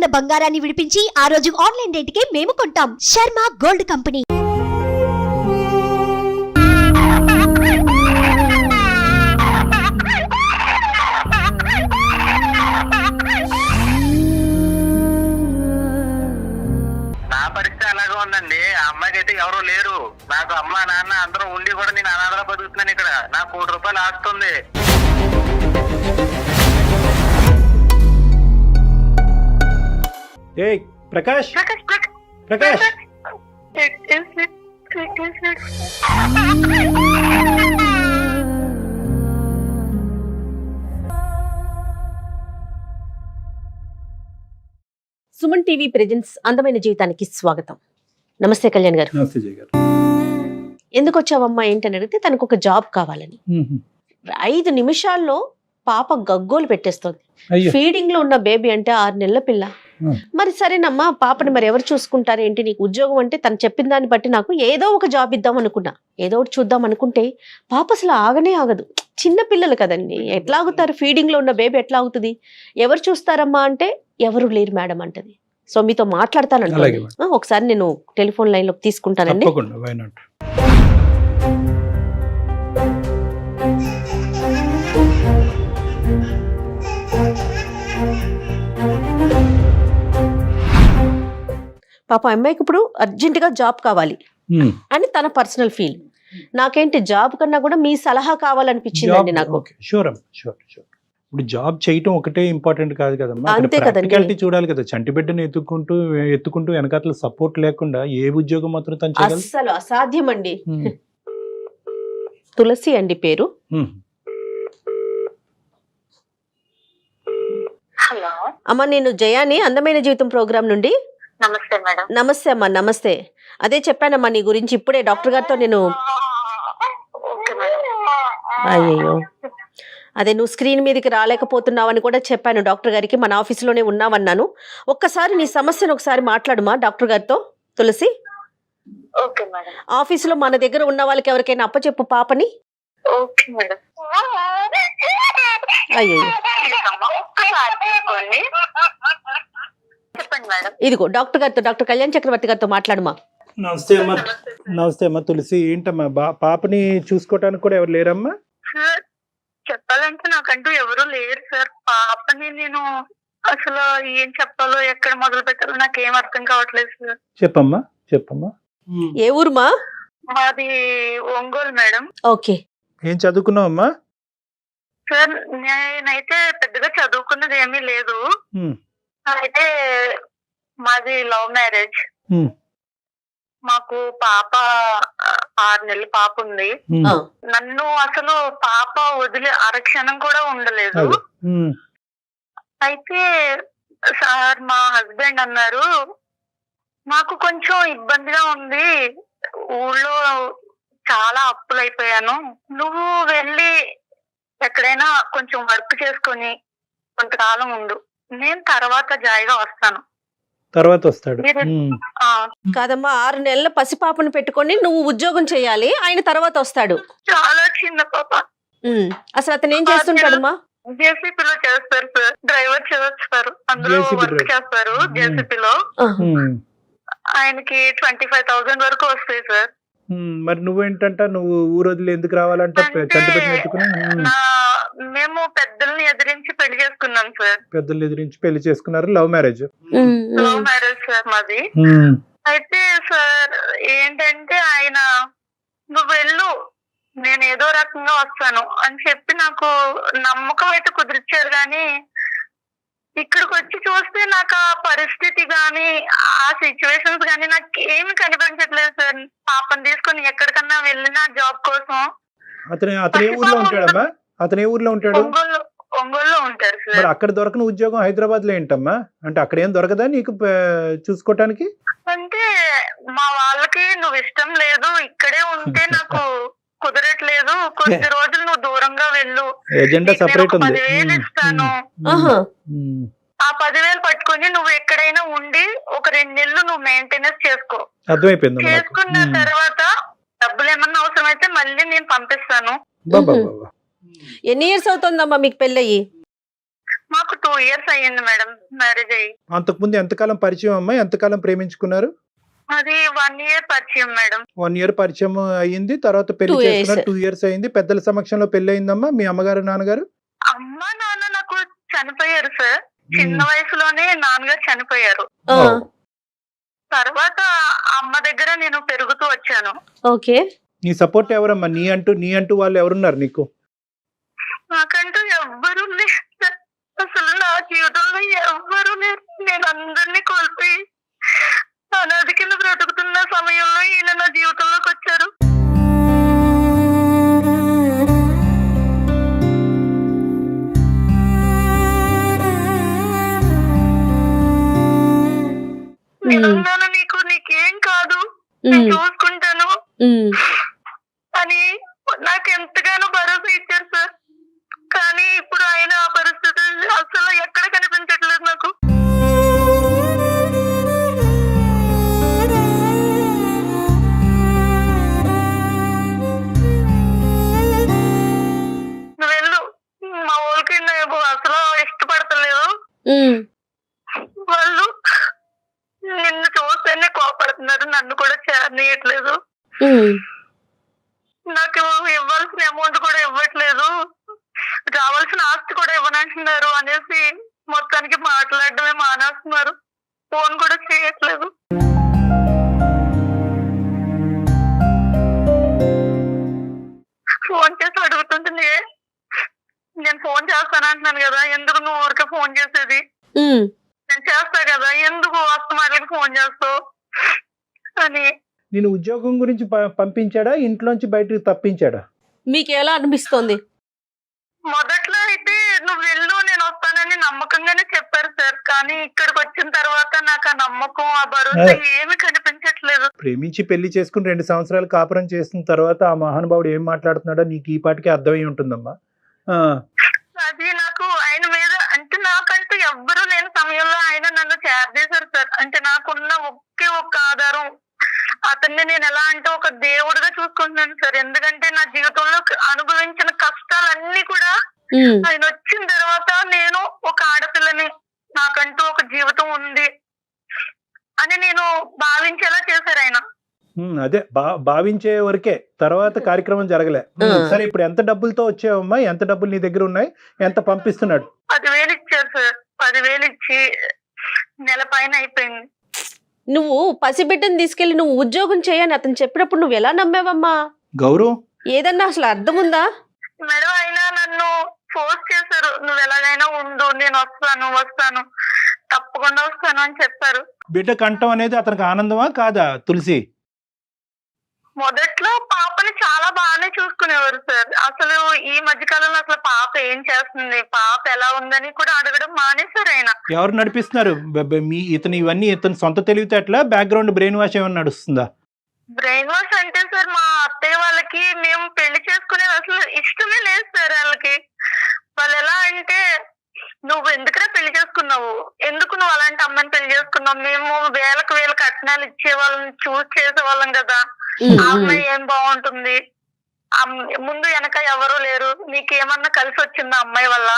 ఉన్న బంగారాన్ని విడిపించి ఆ రోజు ఆన్లైన్ రేటుకే మేము కొంటాం. Sharma gold company. నా పరిస్థితి అలాగే ఉందండి. ఆ అమ్మాయికి అయితే ఎవరు లేరు. నాకు అమ్మ నాన్న అందరూ ఉండి కూడా నేను అనాథగా బతుకుతున్నాను. ఇక్కడ నాకు ₹1,00,000 ఆస్తుంది. ఏ ప్రకాష్ ప్రకాష్ సుమన్ టీవీ ప్రెజెంట్స్ అందమైన జీవితానికి స్వాగతం. నమస్తే కళ్యాణ్ గారు. నమస్తే జయ గారు. ఎందుకు వచ్చావమ్మా ఏంటని అడిగితే తనకు ఒక జాబ్ కావాలని. 5 నిమిషాల్లో పాప గగ్గోలు పెట్టేస్తోంది. అయ్యో. ఫీడింగ్ లో ఉన్న బేబీ అంటే 6 నెలల పిల్ల. మరి సరేనమ్మా పాపని మరి ఎవరు చూసుకుంటారు ఏంటి, నీకు ఉద్యోగం అంటే తను చెప్పిన దాన్ని బట్టి నాకు ఏదో ఒక జాబ్ ఇద్దాం అనుకున్నా, ఏదో ఒకటి చూద్దాం అనుకుంటే పాప అసలు ఆగనే ఆగదు. చిన్న పిల్లలు కదండి, ఎట్లా ఆగుతారు? ఫీడింగ్ లో ఉన్న బేబీ ఎట్లా ఆగుతుంది? ఎవరు చూస్తారమ్మా అంటే ఎవరు లేరు మేడం అంటది. సో మీతో మాట్లాడతానంటే ఒకసారి నేను టెలిఫోన్ లైన్ లోకి తీసుకుంటానండి. తప్పకుండా, why not? పాప అమ్మాయికి ఇప్పుడు అర్జెంట్ గా జాబ్ కావాలి అని తన పర్సనల్ ఫీల్. నాకేంటి జాబ్ కన్నా కూడా మీ సలహా కావాలనిపించిందండి నాకు. Sure sure sure. ఇప్పుడు జాబ్ చేయటం ఒకటే ఇంపార్టెంట్ కాదు కదమ్మా, అంతే కదండి. ప్రాక్టికాలిటీ చూడాలి కదా. చంటి బిడ్డను ఎత్తుకుంటూ వెనకాతల సపోర్ట్ లేకుండా ఏ ఉద్యోగం మాత్రం తను చేయగలదు? అస్సలు అసాధ్యం అండి. తులసి అండి పేరు. హలో అమ్మ నేను జయాని అందమైన జీవితం ప్రోగ్రామ్ నుండి. నమస్తే మేడం. నమస్తే అమ్మా. నమస్తే. అదే చెప్పానమ్మా నీ గురించి ఇప్పుడే డాక్టర్ గారితో నేను. Okay madam. అయ్యో అదే నువ్వు స్క్రీన్ మీదకి రాలేకపోతున్నావని కూడా చెప్పాను డాక్టర్ గారికి. మన ఆఫీసులోనే ఉన్నావన్నాను. ఒక్కసారి నీ సమస్యను ఒకసారి మాట్లాడుమా డాక్టర్ గారితో తులసి. Okay madam. ఆఫీసులో మన దగ్గర ఉన్న వాళ్ళకి ఎవరికైనా అప్పచెప్పు పాపని. Okay madam. అయ్యో ఒక్కసారి తీసుకోండి. చెప్పండి మేడం. ఇదిగో డాక్టర్ గారితో, డాక్టర్ కళ్యాణ్ చక్రవర్తి గారితో మాట్లాడుమా. నమస్తే అమ్మా. నమస్తే అమ్మా తులసి. ఏంటమ్మా పాపని చూసుకోవటానికి కూడా ఎవరు లేరమ్మా? సార్ చెప్పాలంటే నాకంటూ ఎవరు లేరు సార్. పాపని నేను అసలు ఏం చెప్పాలో ఎక్కడ మొదలు పెట్టాలో నాకు ఏం అర్థం కావట్లేదు సార్. చెప్పమ్మా చెప్పమ్మా. ఏ ఊరుమా? మాది ఒంగోలు మేడం. ఓకే. ఏం చదువుకున్నావమ్మా? సార్ నేనైతే పెద్దగా చదువుకున్నది ఏమీ లేదు. అయితే మాది లవ్ మ్యారేజ్. మాకు పాప 6 నెలల పాప ఉంది. నన్ను అసలు పాప వదిలి అరక్షణం కూడా ఉండలేదు. అయితే సార్ మా హస్బెండ్ అన్నారు, నాకు కొంచెం ఇబ్బందిగా ఉంది, ఊళ్ళో చాలా అప్పులు అయిపోయాను, నువ్వు వెళ్ళి ఎక్కడైనా కొంచెం వర్క్ చేసుకొని కొంతకాలం ఉండు, నేను తర్వాత జాయిగా వస్తాను. తర్వాత వస్తాడు. కాదమ్మా 6 నెలల పసిపాపను పెట్టుకొని నువ్వు ఉద్యోగం చేయాలి, ఆయన తర్వాత వస్తాడు. చాలా చిన్న పాప. అసలు అతను ఏం చేస్తుంటాడమ్మా? జేసీపీలో చేస్తారు సార్, డ్రైవర్ చేస్తారు, అందులో వర్క్ చేస్తారు జేసీపీలో. ఆయనకి 25,000 వరకు వస్తాయి సార్. మరి నువ్వేంటంట, నువ్వు ఊరు వదిలి ఎందుకు రావాలంటే మేము పెద్దల్ని ఎదిరించి పెళ్లి చేసుకున్నాం సార్. పెద్దలు ఎదిరించి పెళ్లి చేసుకున్నారు. Love marriage. Love marriage sir మాది. అయితే సార్ ఏంటంటే ఆయన నువ్వు వెళ్ళు, నేను ఏదో రకంగా వస్తాను అని చెప్పి నాకు నమ్మకం అయితే కుదిరిచ్చారు. కానీ ఇక్కడికి వచ్చి చూస్తే నాకు ఆ పరిస్థితి గాని ఆ సిచ్యువేషన్స్ గాని నాకు ఏమి కనిపించట్లేదు సార్. పాపని తీసుకుని ఎక్కడికన్నా వెళ్ళినా జాబ్ కోసం. అతనే ఊర్లో ఉంటాడమ్మా? అతనే ఊర్లో ఉంటాడు? ఒంగోలులో ఉంటారు సార్. మరి అక్కడ దొరకని ఉద్యోగం హైదరాబాద్ లో ఏంటమ్మా? అంటే అక్కడ ఏం దొరకదా నీకు చూసుకోవటానికి? అంటే మా వాళ్ళకి నువ్వు ఇష్టం లేదు, ఇక్కడే ఉంటే నాకు కుదరట్లేదు, కొద్ది రోజులు నువ్వు దూరంగా వెళ్ళు, ఎజెండా సెపరేట్ ఉంది, 10,000 ఇస్తాను, ఆ 10,000 పట్టుకొని నువ్వు ఎక్కడైనా ఉండి ఒక 2 నెలలు నువ్వు మెయింటెనెన్స్ చేసుకో. అర్థమైపోయింది. చేసుకున్న తర్వాత డబ్బులు ఏమన్నా అవసరం అయితే మళ్ళీ నేను పంపిస్తాను. ఎన్ని ఇయర్స్ అవుతుందమ్మా మీకు పెళ్ళయి? మాకు 2 years అయ్యింది మేడం మ్యారేజ్ అయ్యి. అంతకుముందు ఎంతకాలం పరిచయం అమ్మా? ఎంతకాలం ప్రేమించుకున్నారు? అది 1 year పరిచయం మేడం. 1 year పరిచయం అయ్యింది, తర్వాత పెళ్లి 2 years. చేసుకున్నారు. 2 years అయింది. పెద్దల సమక్షంలో పెళ్లి అయిందమ్మా? మీ అమ్మగారు నాన్నగారు? అమ్మ నాన్న నాకు చనిపోయారు సార్. చిన్న వయసులోనే నాన్నగారు చనిపోయారు. ఆ, తర్వాత అమ్మ దగ్గర నేను పెరుగుతూ వచ్చాను. ఓకే. నీ సపోర్ట్ ఎవరమ్మా? నీ అంటూ వాళ్ళు ఎవరున్నారు నీకు? నాకంటూ ఎవ్వరూ లేరు సార్. అసలు నా జీవితంలో ఎవ్వరూ లేరు. నేను అందరినీ కోల్పోయి అనాథ కింద బ్రతుకుతున్న సమయంలో ఈయన నా జీవితంలోకి వచ్చారు. నేనున్నాను, నీకేం కాదు, నేను చూసుకుంటాను అని నాకు ఎంతగానో భరోసా ఇచ్చారు సార్. కానీ ఇప్పుడు ఆయన ఆ పరిస్థితి అసలు ఎక్కడ కనిపించట్లేదు నాకు. నువ్వు వెళ్ళు, మా వాళ్ళకి నేను అసలు ఇష్టపడతలేదు. వాళ్ళు నిన్ను చూస్తేనే కోపడుతున్నారు, నన్ను కూడా చేరనీయట్లేదు. నాకు ఇవ్వాల్సిన అమౌంట్ కూడా ఇవ్వట్లేదు, రావాల్సిన ఆస్తి కూడా ఇవ్వనంటున్నారు అనేసి మొత్తానికి మాట్లాడడమే మానేస్తున్నారు. ఫోన్ కూడా చేయట్లేదు. ఫోన్ చేసి అడుగుతుంటే నేను ఫోన్ చేస్తానంటున్నాను కదా, ఎందుకు నువ్వు ఊరికే ఫోన్ చేసేది? నేను చేస్తా కదా, ఎందుకు వస్తమాటలకి ఫోన్ చేస్తావు అని. నేను ఉద్యోగం గురించి పంపించాడా, ఇంట్లోంచి బయటకు తప్పించాడా? మీకు ఎలా అనిపిస్తోంది? మొదట్లో అయితే నువ్వు వెళ్ళు నేను వస్తానని నమ్మకంగానే చెప్పారు సార్. కానీ ఇక్కడికి వచ్చిన తర్వాత నాకు ఆ నమ్మకం, ఆ భరోసా ఏమి కనిపించట్లేదు. ప్రేమించి పెళ్లి చేసుకుని 2 సంవత్సరాలు కాపురం చేసిన తర్వాత ఆ మహానుభావుడు ఏం మాట్లాడుతున్నాడో నీకు ఈ పాటికి అర్థమై ఉంటుందమ్మా. అది నాకు ఆయన మీద అంటే నాకంటూ ఎవ్వరూ లేని సమయంలో ఆయన నన్ను చేరదీశారు సార్. అంటే నాకున్న ఒకే ఒక్క ఆధారం అతన్ని నేను ఎలా అంటే ఒక దేవుడిగా చూసుకుంటున్నాను సార్. ఎందుకంటే నా జీవితంలో అనుభవించిన కష్టాలన్నీ కూడా ఆయన వచ్చిన తర్వాత నేను ఒక ఆడపిల్లని, నాకంటూ ఒక జీవితం ఉంది అని నేను భావించేలా చేశారు ఆయన. అదే భావించే వరకే, తర్వాత కార్యక్రమం జరగలే. సరే, ఇప్పుడు ఎంత డబ్బులతో వచ్చావమ్మా? ఎంత డబ్బులు నీ దగ్గర ఉన్నాయి? ఎంత పంపిస్తున్నాడు? 10,000 ఇచ్చారు సార్. 10,000 ఇచ్చి నెల పైన అయిపోయింది. నువ్వు పసిబిడ్డని తీసుకెళ్లి నువ్వు ఉద్యోగం చేయని అతను చెప్పినప్పుడు నువ్వు ఎలా నమ్మావమ్మా? గౌరవ్, ఏదన్నా అసలు అర్థం ఉందా? మేడం ఆయన నన్ను ఫోర్స్ చేశారు, నువ్వు ఎలాగైనా ఉండు, నేను వస్తాను తప్పకుండా వస్తాను అని చెప్పారు. బిడ్డ కంఠం అనేది అతనికి ఆనందమా కాదా తులసి? మొదట్లో పాపని చాలా బాగానే చూసుకునేవారు సార్. అసలు ఈ మధ్య కాలంలో అసలు పాప ఏం చేస్తుంది, పాప ఎలా ఉందని కూడా అడగడం మానేశారు ఆయన. ఎవరు నడిపిస్తున్నారు? ఇతను సొంత తెలివితేటలా, బ్యాక్గ్రౌండ్ బ్రెయిన్ వాష్ ఏమైనా నడుస్తుందా? బ్రెయిన్ వాష్ అంటే సార్ మా అత్తయ్య వాళ్ళకి మేము పెళ్లి చేసుకునేది అసలు ఇష్టమే లేదు సార్. వాళ్ళు ఎలా అంటే, నువ్వు ఎందుకురా పెళ్లి చేసుకున్నావు, ఎందుకు నువ్వు అలాంటి అమ్మాయిని పెళ్లి చేసుకున్నావు, మేము వేలకు కట్నాలు ఇచ్చే వాళ్ళని చూసి చేసేవాళ్ళం కదా, ఆ అమ్మాయి ఏం బాగుంటుంది, ముందు వెనక ఎవరూ లేరు, నీకేమన్నా కలిసి వచ్చిందా అమ్మాయి వల్ల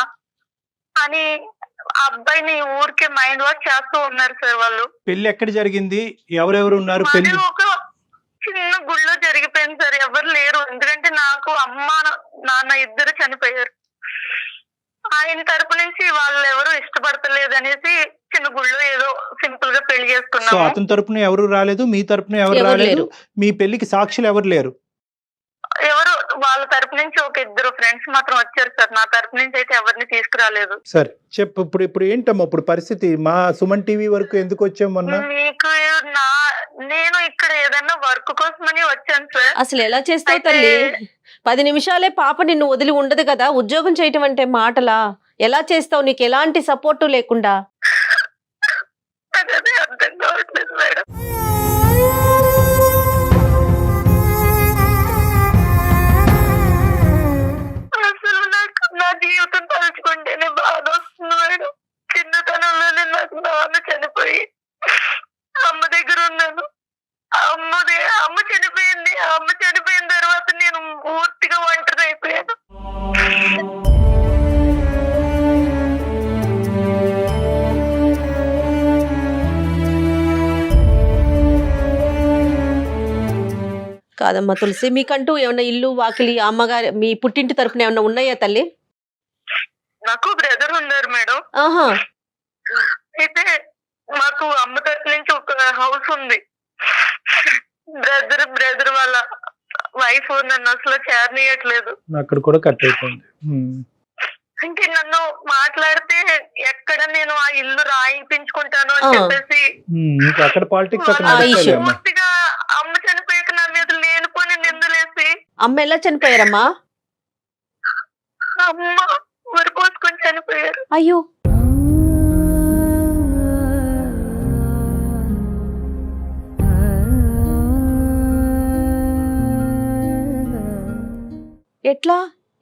అని ఆ అబ్బాయిని ఊరికే మైండ్ వాష్ చేస్తూ ఉన్నారు సార్ వాళ్ళు. పెళ్లి ఎక్కడ జరిగింది? ఎవరెవరు ఉన్నారు? పెళ్లి ఒక చిన్న గుళ్ళో జరిగిపోయింది సార్. ఎవరు లేరు, ఎందుకంటే నాకు అమ్మ నాన్న ఇద్దరు చనిపోయారు. ఆయన తరపు నుంచి వాళ్ళు ఎవరు ఇష్టపడతలేదు అనేసి చిన్న గుళ్ళో ఏదో సింపుల్ గా పెళ్లి చేసుకున్నాము. అతని తరపున ఎవరు రాలేదు, మీ తరపున ఎవరు రాలేదు, మీ పెళ్లికి సాక్షులు ఎవరు లేరు? ఎవరు వాళ్ళ తరపు నుంచి ఒక 2 ఫ్రెండ్స్ మాత్రం వచ్చారు సార్. నా తరపు నుంచి అయితే ఎవరిని తీసుకురాలేదు. సరే చెప్పు, ఇప్పుడు ఏంటమ్మా ఇప్పుడు పరిస్థితి? మా సుమన్ టీవీ వరకు ఎందుకు వచ్చాం మొన్న? మీకు నేను ఇక్కడ ఏదన్నా వర్క్ కోసమని వచ్చాను సార్. అసలు ఎలా చేస్తావు తల్లి? 10 నిమిషాలే పాప నిన్ను వదిలి ఉండదు కదా. ఉద్యోగం చేయటం అంటే మాటలా? ఎలా చేస్తావు నీకు ఎలాంటి సపోర్టు లేకుండా? అదే అర్థం కావట్లేదు మేడం. అసలు నాకు నా జీవితం తలుచుకుంటేనే బాధ వస్తుంది మేడం. చిన్నతనంలోనే నాకు నాన్న చనిపోయి అమ్మ దగ్గర ఉన్నాను. అమ్మ చనిపోయింది. అమ్మ చనిపోయిన తర్వాత నేను పూర్తిగా ఒంటరి అయిపోయాను. కాదమ్మా తులసి, మీకంటూ ఏమన్నా ఇల్లు వాకిలి అమ్మగారి మీ పుట్టింటి తరపున ఏమన్నా ఉన్నాయా తల్లి? నాకు బ్రదర్ ఉన్నారు మేడం. ఆహా. అయితే మాకు అమ్మ తరపు నుంచి ఒక హౌస్ ఉంది. బ్రదర్ వాళ్ళ వైఫ్ నన్ను అసలు చేరనీయట్లేదు. అక్కడ కూడా కట్ అయిపోయింది. అంటే నన్ను మాట్లాడితే ఎక్కడ నేను ఆ ఇల్లు రాయించుకుంటాను అని చెప్పేసి ఇంకా అక్కడ పాలిటిక్స్ అక్కడ ఆ నడుస్తాయి issue. అమ్మా. పూర్తిగా అమ్మ చనిపోయాక నా మీద లేనిపోని నిందలేసి అమ్మ ఎలా చనిపోయారమ్మా? అమ్మ ఊరు పోసుకొని చనిపోయారు. అయ్యో. ఎట్లా,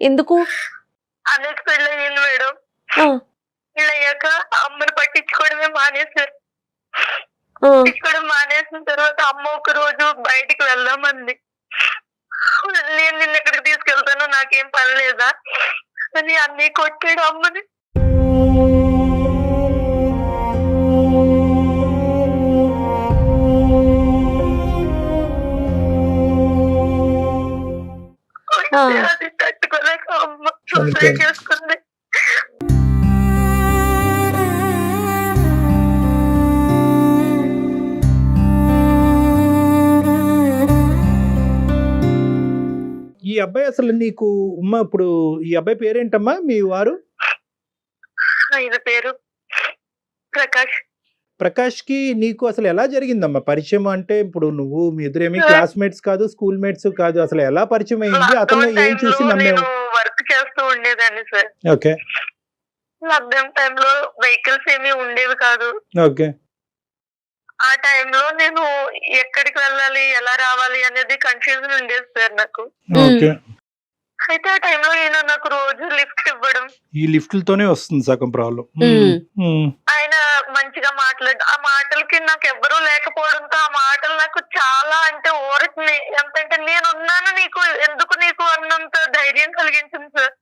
ఎందుకు? అనేక పెళ్ళి అయ్యింది మేడం. ఆ, పెళ్ళయ్యాక అమ్మని పట్టించుకోవడమే మానేశారు. ఆ, పట్టించుకోవడం మానేసిన తర్వాత అమ్మ ఒక రోజు బయటికి వెళ్దామంది. నేను నిన్న ఎక్కడికి తీసుకెళ్తాను, నాకేం పని లేదా అని అన్నీ కొట్టాడు అమ్మని. అది తట్టుకోలేక అమ్మ సూసైడ్ చేసుకుంది. ఈ అబ్బాయి అసలు నీకు ఇప్పుడు ఈ అబ్బాయి పేరేంటమ్మా మీ వారు? ఆయన పేరు ప్రకాష్. ప్రకాష్ కి నీకు అసలు ఎలా జరిగిందమ్మా పరిచయం? అంటే ఇప్పుడు నువ్వు మీ ఇద్దరేమి క్లాస్మేట్స్ కాదు, స్కూల్ మేట్స్ కాదు, అసలు ఎలా పరిచయం అయింది? అతను ఏం చూసి నేను నమ్మేవు? వర్క్ చేస్తూ ఉండేదాన్ని సార్. ఓకే లాక్డౌన్ టైంలో వెహికల్స్ ఏమీ ఉండేవి కాదు. ఓకే ఆ టైంలో నేను ఎక్కడికి వెళ్ళాలి, ఎలా రావాలి అనేది కన్ఫ్యూజన్ ఉండేది సార్ నాకు. ఓకే. అయితే ఆ టైంలో ఈయన నాకు రోజు లిఫ్ట్ ఇవ్వడం, ఈ లిఫ్ట్లతోనే వస్తుంది సగం ప్రాబ్లం. ఆయన మంచిగా ఆ మాటలకి నాకు ఎవ్వరూ లేకపోవడంతో ఆ మాటలు నాకు చాలా అంటే ఊరికి ఎంతంటే నేనున్నాను నీకు, ఎందుకు నీకు అన్నంత ధైర్యం కలిగించింది సార్.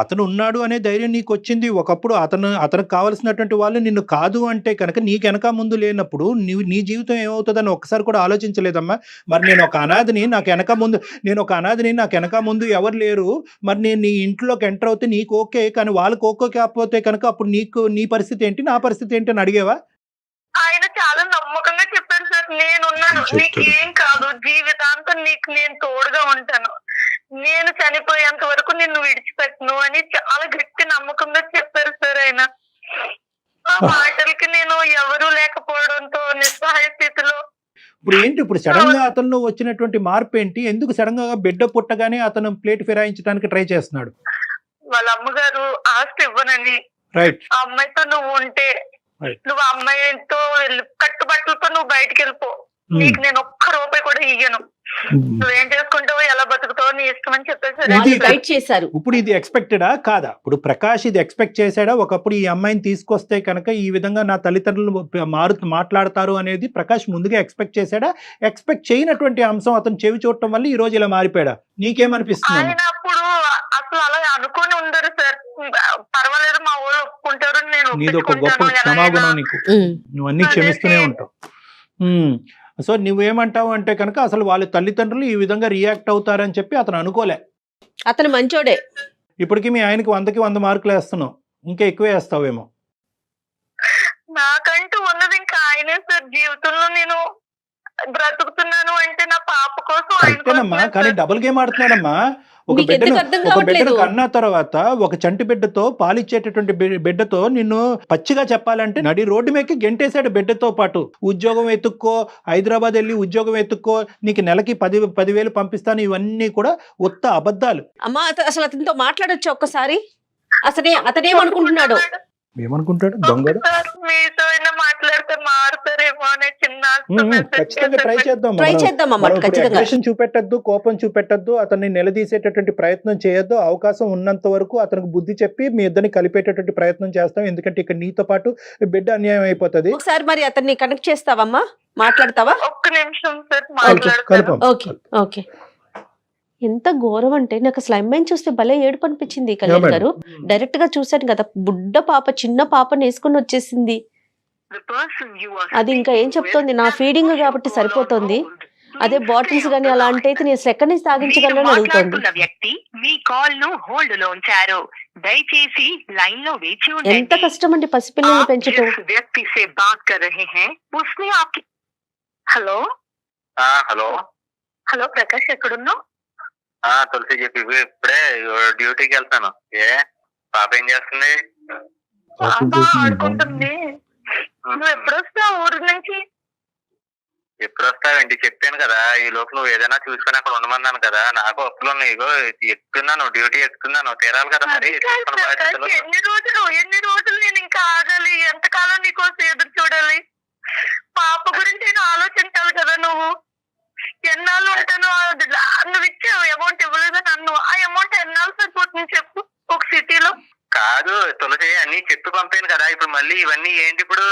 అతను ఉన్నాడు అనే ధైర్యం నీకు వచ్చింది. ఒకప్పుడు అతనికి కావలసినటువంటి వాళ్ళు నిన్ను కాదు అంటే కనుక నీకు వెనక ముందు లేనప్పుడు నీ జీవితం ఏమవుతుందని ఒక్కసారి కూడా ఆలోచించలేదమ్మా? మరి నేను ఒక అనాథని, నాకు వెనక ముందు ఎవరు లేరు, మరి నేను నీ ఇంట్లోకి ఎంటర్ అవుతే నీకు ఓకే, కానీ వాళ్ళకి ఓకే కాకపోతే కనుక అప్పుడు నీ పరిస్థితి ఏంటి, నా పరిస్థితి ఏంటి అని అడిగేవా? ఆయన చాలా నమ్మకంగా చెప్పారు సార్, నేనున్నాను, నీకు ఏం కాదు, జీవితాంతం నీకు నేను తోడుగా ఉంటాను, నేను చనిపోయేంత వరకు నిన్ను విడిచిపెట్టను అని చాలా గట్టి నమ్మకంగా చెప్పారు సార్ ఆయన. ఆ మాటలకి నేను ఎవరూ లేకపోవడంతో నిస్సహాయ స్థితిలో. ఇప్పుడు సడన్ గా అతను వచ్చినటువంటి మార్పు ఏంటి? ఎందుకు సడన్ గా బిడ్డ పుట్టగానే అతను ప్లేట్ ఫిరాయించడానికి ట్రై చేస్తున్నాడు? వాళ్ళ అమ్మగారు ఆస్తి ఇవ్వనని, రైట్, ఆ అమ్మాయితో నువ్వు ఉంటే నువ్వు ఆ అమ్మాయితో కట్టుబట్టలతో నువ్వు బయటికి వెళ్ళిపో, నీకు నేను ఒక్క రూపాయి కూడా ఇయ్యను, నువ్వేం చేసుకుంటావో ఎలా బతుకుతావో నీ ఇష్టం అని చెప్పేసి. ఇప్పుడు ఇది ఎక్స్పెక్టెడా కాదా? ఇప్పుడు ప్రకాష్ ఇది ఎక్స్పెక్ట్ చేశాడా? ఒకప్పుడు ఈ అమ్మాయిని తీసుకొస్తే కనుక ఈ విధంగా నా తల్లిదండ్రులు మాట్లాడతారు అనేది ప్రకాష్ ముందుగా ఎక్స్పెక్ట్ చేశాడా? ఎక్స్పెక్ట్ చేయనటువంటి అంశం అతను చెవి చూడటం వల్ల ఈ రోజు ఇలా మారిపోయాడా? నీకేమనిపిస్తుంది? ఆయన అప్పుడు అసలు అలా అనుకొని ఉండరు సార్, పర్వాలేదు మా వాళ్ళు ఒప్పుకుంటారు, నేను నీది ఒక గొప్ప క్షమాగుణం, నీకు నువ్వన్నీ క్షమిస్తూనే ఉంటావు. సో నువ్వేమంటావు అంటే కనుక అసలు వాళ్ళ తల్లిదండ్రులు ఈ విధంగా రియాక్ట్ అవుతారని చెప్పి అతను అనుకోలే. అతను మంచోడే. ఇప్పటికి మీ ఆయనకి 100కి 100 మార్కులు వేస్తున్నావు, ఇంకా ఎక్కువే వేస్తావేమో. నాకంటూ ఉన్నది ఇంకా ఆయనే సార్. జీవితంలో నేను బ్రతుకుతున్నాను అంటే నా పాప కోసం. అంతేనమ్మా, కానీ డబుల్ గేమ్ ఆడుతున్నాడమ్మా. ఒక బిడ్డను కన్నా తర్వాత ఒక చంటి బిడ్డతో పాలిచ్చేటటువంటి బిడ్డతో నిన్ను పచ్చిగా చెప్పాలంటే నడి రోడ్డు మీదకి గెంటేశాడు బిడ్డతో పాటు. ఉద్యోగం ఎత్తుక్కో, హైదరాబాద్ వెళ్ళి ఉద్యోగం ఎత్తుక్కో, నీకు నెలకి 10,000 పంపిస్తాను, ఇవన్నీ కూడా ఉత్త అబద్ధాలు. అమ్మా అసలు అతనితో మాట్లాడొచ్చు ఒక్కసారి? అతనేమనుకుంటున్నాడు? ఏమనుకుంటాడు దొంగడు? మీతో మాట్లాడితే మారుతారేమో అనే చిన్న ఖచ్చితంగా ట్రై చేద్దాం. అగ్రెషన్ చూపెట్టద్దు, కోపం చూపెట్టద్దు, అతన్ని నిలదీసేటటువంటి ప్రయత్నం చేయొద్దు. అవకాశం ఉన్నంత వరకు అతనికి బుద్ధి చెప్పి మీ ఇద్దరిని కలిపేటటువంటి ప్రయత్నం చేస్తాం. ఎందుకంటే ఇక్కడ నీతో పాటు బిడ్డ అన్యాయం అయిపోతుంది. ఒకసారి మరి అతన్ని కనెక్ట్ చేస్తావమ్మా, మాట్లాడతావా? ఒక్క నిమిషం సార్ మాట్లాడతాను. Okay okay. ఎంత ఘోరం అంటే నాకు అసలు అమ్మాయిని చూస్తే భలే ఏడుపు అనిపించింది కళ్యాణ్ గారు. డైరెక్ట్ గా చూసాను కదా, బుడ్డ పాప, చిన్న పాపని వేసుకుని వచ్చేసింది. అది ఇంకా ఏం చెప్తోంది, నా ఫీడింగ్ కాబట్టి సరిపోతుంది, అదే బాటిల్స్ కానీ అలా అంటే అయితే నేను అసలు ఎక్కడి నుంచి తాగించగలను అని అడుగుతోంది. మాట్లాడుతున్న వ్యక్తి మీ కాల్ ను హోల్డ్ లో ఉంచారు. దయచేసి లైన్ లో వేచి ఎంత ఉండండి. కష్టం అండి పసిపిల్లల్ని आप పెంచటం. जिस व्यक्ति से बात कर रहे हैं उसने आपकी హలో హలో హలో ప్రకాష్ ఎక్కడున్నావు? తులసి చెప్పి ఇప్పుడే డ్యూటీకి వెళ్తాను. ఏ పాప ఏం చేస్తుంది? పాప ఆడుకుంటుంది. నువ్వు ఎప్పుడు వస్తావు ఊరు నుంచి? ఎప్పుడు వస్తావేంటి? చెప్పాను కదా, ఈ లోపు నువ్వు ఏదైనా చూసుకొని అక్కడ ఉండమన్నాను కదా. నాకు అప్పులు ఉన్నాయి, ఇగో ఎక్కుతున్నాను, డ్యూటీ ఎక్కుతున్నాను, తీరాలి కదా మరి. అది కాదు చూసుకున్న ప్రకాష్, బాధ్యతలు. ఎన్ని రోజులు నేను ఇంకా ఆగాలి? ఎంతకాలం నీకోసం ఎదురు చూడాలి? పాప గురించి నేను ఆలోచించాలి కదా. నువ్వు ఎన్నాళ్ళు ఉంటాను? నువ్వు ఇచ్చే అమౌంట్ ఇవ్వలేదని నన్ను, ఆ అమౌంట్ ఎన్నాళ్ళు సరిపోతుంది చెప్పు ఒక సిటీలో? కాదు తులసి, అన్ని చెప్పి పంపాను కదా. ఇప్పుడు మళ్ళీ ఇవన్నీ ఏంటి? ఇప్పుడు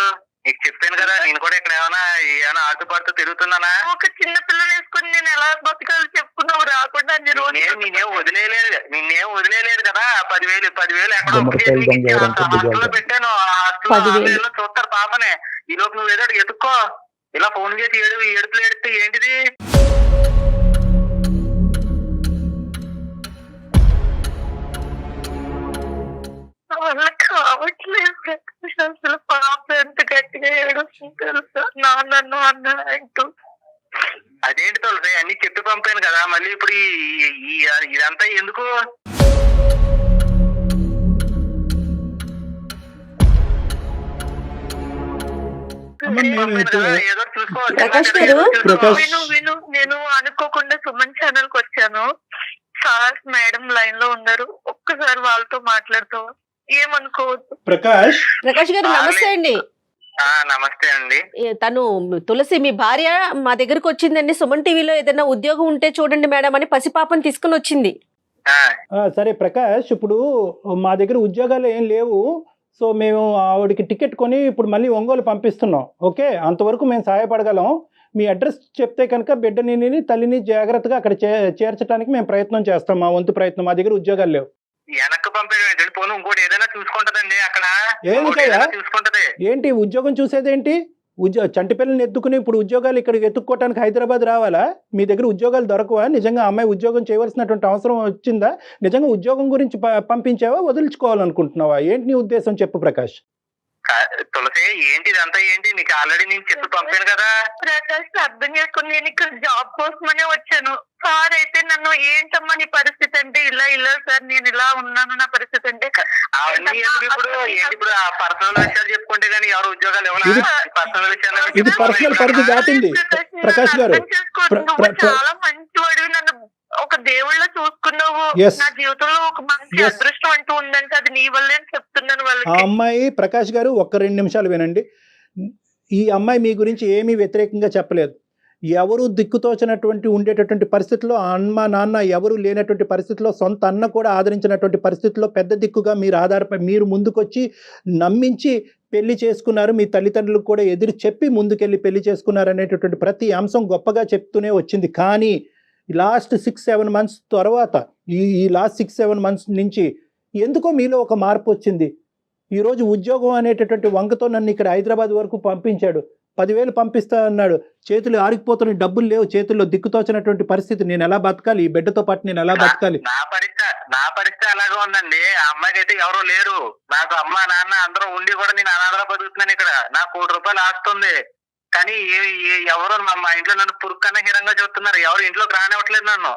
నీకు చెప్పాను కదా, నేను కూడా ఇక్కడ ఏమైనా ఆటుపాటు తిరుగుతున్నానా? ఒక చిన్న పిల్లని వేసుకుని నేను ఎలా బతకాలి చెప్పుకున్నావు? రాకుండా అన్ని రోజులు నిన్నేం వదిలేలేదు కదా. 10,000 ఎక్కడో హాస్టల్లో పెట్టాను. హాస్టల్లో 10,000 చూస్తారు పాపనే. ఈ లోపు నువ్వు ఏదో ఎత్తుక్కో. ఇలా ఫోన్ చేసి ఏడుపులు ఏడిస్తే ఏంటిది? నా వల్ల కావట్లేదు ప్రకాష్. అసలు పాప ఎంత గట్టిగా ఏడుస్తుంది తెలుసా? నన్ను అన్న అంటూ. అదేంటి తులసి, అన్ని చెప్పి పంపాను కదా. మళ్ళీ ఇప్పుడు ఇదంతా ఎందుకు? ఏదో చూసుకోవచ్చు. ప్రకాష్ గారు, విను నేను అనుకోకుండా సుమన్ ఛానల్ కి వచ్చాను. సార్ మేడం లైన్ లో ఉన్నారు, ఒక్కసారి వాళ్ళతో మాట్లాడుతావా? ఏమనుకోవద్దు. ప్రకాష్ గారు నమస్తే అండి. నమస్తే అండి. తను తులసి మీ భార్య మా దగ్గరకు వచ్చిందండి. సుమన్ టీవీలో ఏదైనా ఉద్యోగం ఉంటే చూడండి మేడం అని పసిపాపని తీసుకుని వచ్చింది. సరే ప్రకాష్, ఇప్పుడు మా దగ్గర ఉద్యోగాలు ఏం లేవు. సో మేము ఆవిడకి టికెట్ కొని ఇప్పుడు మళ్ళీ ఒంగోలు పంపిస్తున్నాం. ఓకే, అంతవరకు మేము సహాయపడగలం. మీ అడ్రస్ చెప్తే కనుక బిడ్డని తల్లిని జాగ్రత్తగా అక్కడ చేర్చడానికి మేము ప్రయత్నం చేస్తాం. మా వంతు ప్రయత్నం. మా దగ్గర ఉద్యోగాలు లేవు. వెనక్కి పంపేది పోను, ఇంకోటి ఏదైనా చూసుకుంటదండి అక్కడ. ఏంటయ్యా? చూసుకుంటది ఏంటి ఉద్యోగం చూసేదేంటి? చంటి పిల్లల్ని ఎత్తుకుని ఇప్పుడు ఉద్యోగాలు ఇక్కడికి ఎత్తుక్కోవడానికి హైదరాబాద్ రావాలా? మీ దగ్గర ఉద్యోగాలు దొరకవా? నిజంగా అమ్మాయి ఉద్యోగం చేయవలసినటువంటి అవసరం వచ్చిందా? నిజంగా ఉద్యోగం గురించి పంపించావా, వదిలించుకోవాలనుకుంటున్నావా? ఏంటి నీ ఉద్దేశం చెప్పు ప్రకాష్. తులసి, ఏంటి ఇదంతా? ఏంటి నీకు ఆల్రెడీ నేను చెప్పి పంపాను కదా. ప్రకాష్ అర్థం చేసుకుని నేను ఇక్కడ జాబ్ కోసమనే వచ్చాను. సార్ అయితే నన్ను ఏంటమ్మా నీ పరిస్థితి అంటే, ఇలా సార్ నేను ఇలా ఉన్నాను నా పరిస్థితి అంటే. అవన్నీ ఎందుకు ఇప్పుడు? ఏంటి ఇప్పుడు ఆ పర్సనల్ విషయాలు చెప్పుకుంటే గానీ ఎవరు ఉద్యోగాలు ఇవ్వాలి? పర్సనల్ విషయాలు ఇది పర్సనల్ పరిధి దాటింది ప్రకాష్ గారు. చాలా మంచివాడివి, నన్ను ఒక దేవుళ్ళ చూసుకున్నావు. Yes. నా జీవితంలో ఒక మంచి Yes. అదృష్టం అంటూ ఉందంటే అది నీ వల్లే అని చెప్తున్నాను ఆ వాళ్ళకి. అమ్మాయి, ప్రకాష్ గారు ఒక్క 2 నిమిషాలు వినండి. ఈ అమ్మాయి మీ గురించి ఏమీ వ్యతిరేకంగా చెప్పలేదు. ఎవరు దిక్కుతోచినటువంటి ఉండేటటువంటి పరిస్థితుల్లో, అమ్మ నాన్న ఎవరు లేనటువంటి పరిస్థితుల్లో, సొంత అన్న కూడా ఆదరించినటువంటి పరిస్థితుల్లో పెద్ద దిక్కుగా మీరు ముందుకొచ్చి నమ్మించి పెళ్లి చేసుకున్నారు. మీ తల్లిదండ్రులకు కూడా ఎదురు చెప్పి ముందుకెళ్ళి పెళ్లి చేసుకున్నారు అనేటటువంటి ప్రతి అంశం గొప్పగా చెప్తూనే వచ్చింది. కానీ లాస్ట్ 6-7 మంత్స్ తర్వాత, ఈ లాస్ట్ 6-7 మంత్స్ నుంచి ఎందుకో మీలో ఒక మార్పు వచ్చింది. ఈరోజు ఉద్యోగం అనేటటువంటి వంకతో నన్ను ఇక్కడ హైదరాబాద్ వరకు పంపించాడు. 10,000 పంపిస్తా అన్నాడు. చేతులు ఆరికిపోతున్న డబ్బులు లేవు చేతుల్లో. దిక్కుతోచినటువంటి పరిస్థితి. నేను ఎలా బతకాలి? ఈ బిడ్డతో పాటు నేను ఎలా బతకాలి? నా పరిస్థితి అలాగే ఉందండి. ఆ అమ్మాయికి అయితే ఎవరు లేరు. నాకు అమ్మ నాన్న అందరూ ఉండి కూడా నేను అనాథలా బతుకుతున్నాను ఇక్కడ. నాకు ₹1,00,000 ఆస్తుంది. కానీ ఎవరు మా ఇంట్లో నన్ను పురుక్కన్న హీరంగా చూస్తున్నారు. ఎవరు ఇంట్లోకి రానివ్వట్లేదు నన్ను.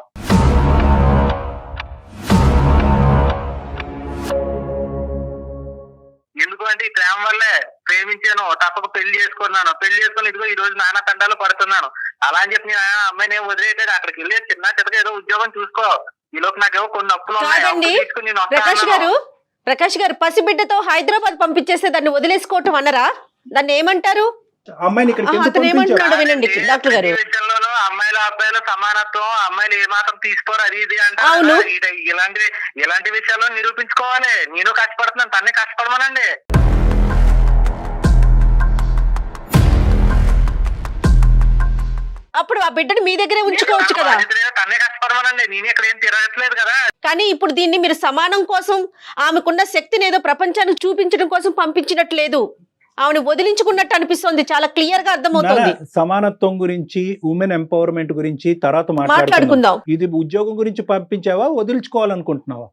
ఎందుకు అంటే ఈ ప్రేమ వల్లే. ప్రేమించాను, తప్పక పెళ్లి చేసుకున్నాను. పెళ్లి చేసుకుని ఇదిగో ఈ రోజు నాన్న తండాలు పడుతున్నాను. అలా అని చెప్పి నేను అమ్మాయిని వదిలేయట్లేదు. అక్కడికి వెళ్ళి చిన్నగా ఏదో ఉద్యోగం చూసుకో. ఈ లోపు నాకేమో కొన్ని అప్పులు ఉన్నాయి. కాదండి అప్పులు తీసుకుని నేను ప్రకాష్ గారు పసిబిడ్డతో హైదరాబాద్ పంపించేస్తే దాన్ని వదిలేసుకోవటం అన్నరా? దాన్ని ఏమంటారు? అమ్మాయిని ఇక్కడికి ఎందుకు అతను పంపించావు? ఏమంటున్నాడు వినండి డాక్టర్ గారు. ప్రతి విషయంలోనూ అమ్మాయిల అబ్బాయిల సమానత్వం, అమ్మాయిలు ఏ మాత్రం తీసుకోరు అది ఇది అంటారు. అవును. ఇలాంటి విషయాల్లో నిరూపించుకోవాలి. నేను కష్టపడుతున్నాను, తన్నే కష్టపడమనండి. అప్పుడు ఆ బిడ్డను మీ దగ్గరే ఉంచుకోవచ్చు కదా. తన్నే కష్టపడమనండి. నేను ఇక్కడ ఏం తిరగట్లేదు కదా. కానీ ఇప్పుడు దీన్ని మీరు సమానం కోసం, ఆమెకున్న శక్తిని ఏదో ప్రపంచానికి చూపించడం కోసం పంపించినట్లేదు. ఆవిడ వదిలించుకున్నట్టు అనిపిస్తోంది, చాలా క్లియర్ గా అర్థమవుతోంది. సమానత్వం గురించి, ఉమెన్ ఎంపవర్మెంట్ గురించి తర్వాత మాట్లాడుకుందాం. మాట్లాడుకుందాం. ఇది ఉద్యోగం గురించి పంపించావా, వదిలించుకోవాలనుకుంటున్నావా?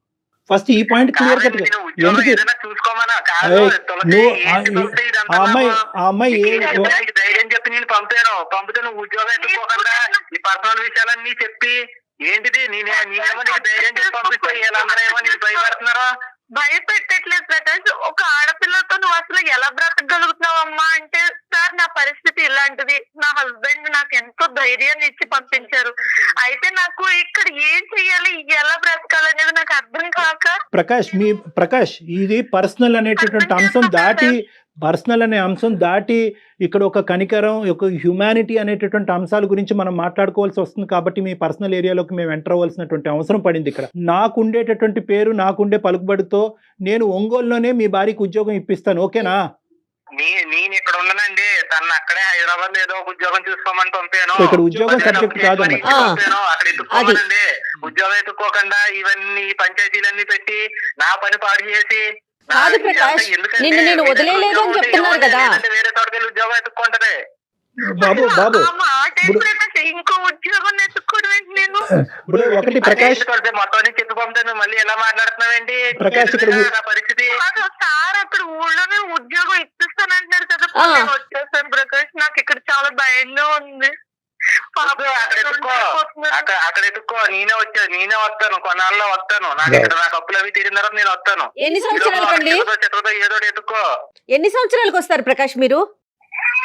ఫస్ట్ ఈ పాయింట్ క్లియర్ కట్. కాదండి, నేను ఉద్యోగం ఎందుకు ఏదైనా చూసుకోమన్నా కాదు. ఏయ్, తులసి, నువ్వు ఏంటి తులసి ఇదంతా ఆ అమ్మాయి నాకు? ఆ అమ్మాయి నీకు ధైర్యం చెప్పి నేను పంపితే నువ్వు ఉద్యోగం ఎత్తుకోకుండా నీ పర్సనల్ విషయాలన్నీ చెప్పి ఏంటిది నేనేమో నీకు ధైర్యం చెప్పి పంపిస్తే వీళ్ళందరూ ఏమో నీకు భయపడుతున్నారా? భయపెట్టట్లేదు ప్రకాష్. ఒక ఆడపిల్లతో నువ్వు అసలు ఎలా బ్రతకగలుగుతున్నావమ్మా అంటే, సార్ నా పరిస్థితి ఇలాంటిది, నా హస్బెండ్ నాకు ఎంతో ధైర్యాన్ని ఇచ్చి పంపించారు, అయితే నాకు ఇక్కడ ఏం చెయ్యాలి, ఎలా బ్రతకాలనేది నాకు అర్థం కాక. ప్రకాష్ ఇది పర్సనల్ అనేటటువంటి అంశం దాటి, పర్సనల్ అనే అంశం దాటి ఇక్కడ ఒక కనికరం, ఒక హ్యుమానిటీ అనేటటువంటి అంశాల గురించి మనం మాట్లాడుకోవాల్సి వస్తుంది. కాబట్టి మీ పర్సనల్ ఏరియాలోకి మేము ఎంటర్ అవ్వాల్సినటువంటి అవసరం పడింది. ఇక్కడ నాకుండేటటువంటి పేరు, నాకుండే పలుకుబడితో నేను ఒంగోలులోనే మీ భార్యకి ఉద్యోగం ఇప్పిస్తాను, ఓకేనా? నేను ఇక్కడ ఉన్నానండి, తను అక్కడే హైదరాబాద్ ఏదో ఒక ఉద్యోగం చూసుకోమని పంపాను. ఇక్కడ ఉద్యోగం సబ్జెక్ట్ కాదమ్మా. అక్కడ ఎత్తుకోమనండి. ఉద్యోగం ఎత్తుకోకుండా ఇవన్నీ పంచాయతీలన్నీ పెట్టి నా పని పాడు చేసి కాదు ప్రకాష్, నిన్ను నేను వదిలేలేదు అని చెప్తున్నారు కదా. వేరే చోటుకెళ్ళి ఉద్యోగం ఎత్తుకుంటది. బాబు ఆ మాట ప్రకాష్, ఇంకో ఉద్యోగం ఎత్తుకోవడం ఏంటి? నేను ఇప్పుడు ఒకటి ప్రకాష్, మొత్తం చెప్పి పంపుతాను, మళ్ళీ ఎలా మాట్లాడుతున్నావేంటి? ప్రకాష్ ఇక్కడ నా పరిస్థితి సార్ అక్కడ ఊళ్ళోనే ఉద్యోగం ఇప్పిస్తానంటున్నారు కదా, నేను వచ్చేసాను ప్రకాష్. నాకు ఇక్కడ చాలా భయంగా ఉంది. అక్కడ ఎత్తుకో, నేనే వస్తాను, కొన్నాళ్ళలో వస్తాను. నాకు ఇక్కడ నాకు అప్పులు అవి తీరిన తర్వాత నేను వస్తాను. ఎన్ని సంవత్సరాలకండి? ఏదో ఎత్తుకో. ఎన్ని సంవత్సరాలకు వస్తారు ప్రకాష్ మీరు?